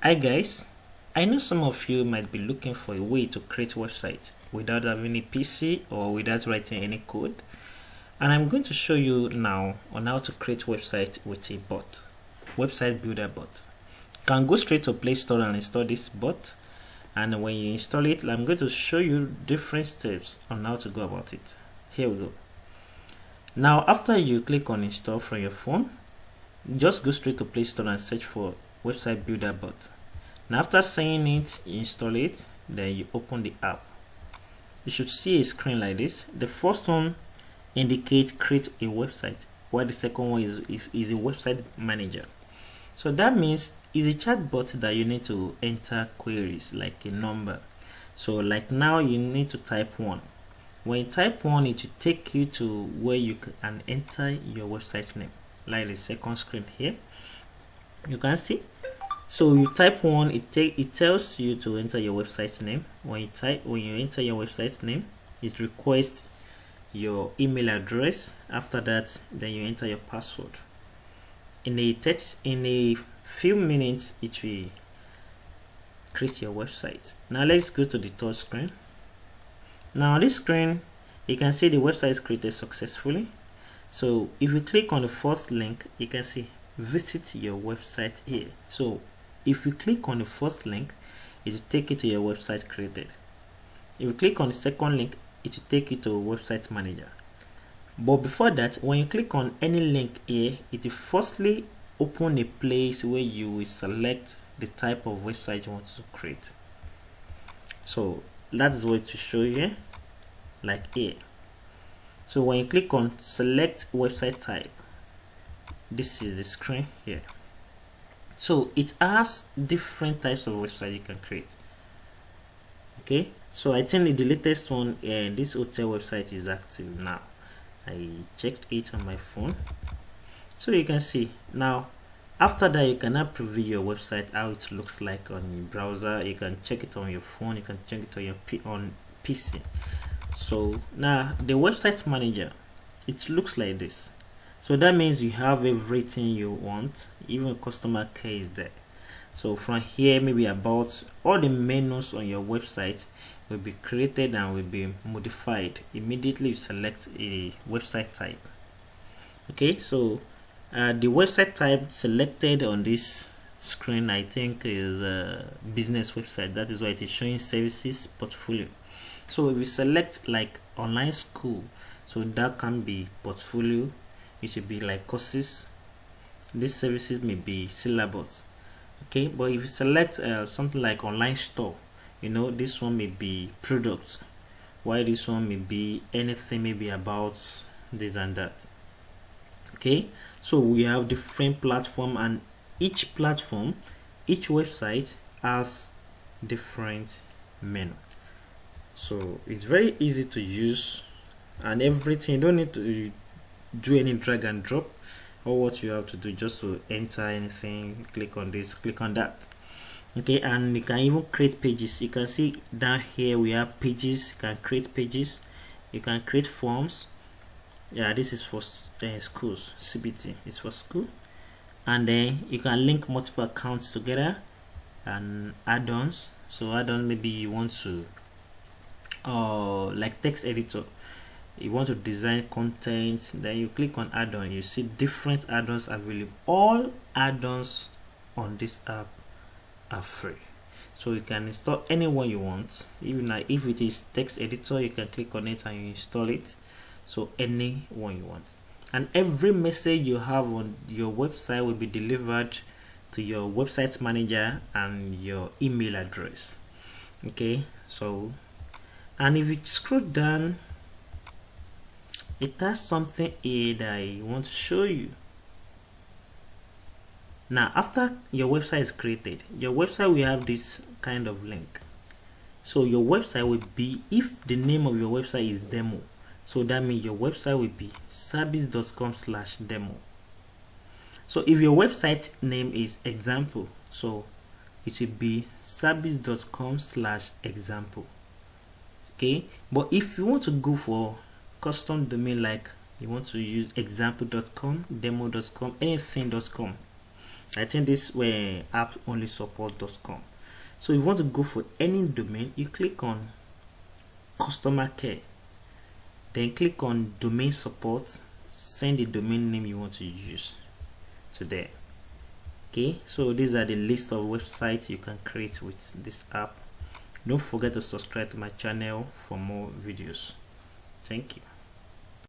Hi guys, I know some of you might be looking for a way to create website without having a PC or without writing any code, and I'm going to show you now on how to create website with a bot, website builder bot. You can go straight to Play Store and install this bot, and when you install it, I'm going to show you different steps on how to go about it. Here we go. Now after you click on install from your phone, just go straight to Play Store and search for website builder bot. Now after saying it, you install it, then you open the app. You should see a screen like this. The first one indicates create a website, while the second one is a website manager. So that means it's a chatbot that you need to enter queries like a number. So like now you need to type 1. When you type 1, it will take you to where you can enter your website name, like the second screen here. You can see. So you type 1, it tells you to enter your website name. When you enter your website name, it requests your email address. After that, then you enter your password. In a few minutes, it will create your website. Now let's go to the third screen. Now on this screen, you can see the website is created successfully. So if you click on the first link, you can see visit your website here. So if you click on the first link, it will take you to your website created. If you click on the second link, it will take you to a website manager. But before that, when you click on any link here, it will firstly open a place where you will select the type of website you want to create. So that is what to show you here, like here. So when you click on select website type, this is the screen here. So it has different types of website you can create. Okay, so I think the latest one, this hotel website is active now. I checked it on my phone, so you can see now. After that, you can now preview your website, how it looks like on your browser. You can check it on your phone, you can check it on your PC. So now the website manager, it looks like this. So that means you have everything you want, even customer care is there. So from here, maybe about all the menus on your website will be created and will be modified immediately you select a website type. Okay, so the website type selected on this screen, I think, is a business website. That is why it is showing services portfolio. So if we select like online school, so that can be portfolio. It should be like courses. These services may be syllabus. Okay, but if you select something like online store, this one may be products, while this one may be anything, maybe about this and that. Okay, so we have different platform, and each platform, each website has different menu. So it's very easy to use, and everything, you don't need to do any drag and drop. Or what you have to do just to enter anything, click on this, click on that. Okay, and you can even create pages. You can see down here we have pages. You can create pages, you can create forms. Yeah, this is for schools. CBT is for school. And then you can link multiple accounts together and add-ons. So add-on, maybe you want to like text editor, you want to design content, then you click on add-on. You see different add-ons available. All add-ons on this app are free, so you can install any one you want. Even like if it is text editor, you can click on it and you install it. So any one you want, and every message you have on your website will be delivered to your website manager and your email address. Okay, so, and if you scroll down, it has something here that I want to show you. Now after your website is created, your website will have this kind of link. So your website will be, if the name of your website is demo, so that means your website will be sabis.com/demo. So if your website name is example, so it should be sabis.com/example. Okay, but if you want to go for custom domain, like you want to use example.com, demo.com, anything.com, I think this way app only support.com. So if you want to go for any domain, you click on customer care, then click on domain support, send the domain name you want to use to there. Okay, so these are the list of websites you can create with this app. Don't forget to subscribe to my channel for more videos. Thank you.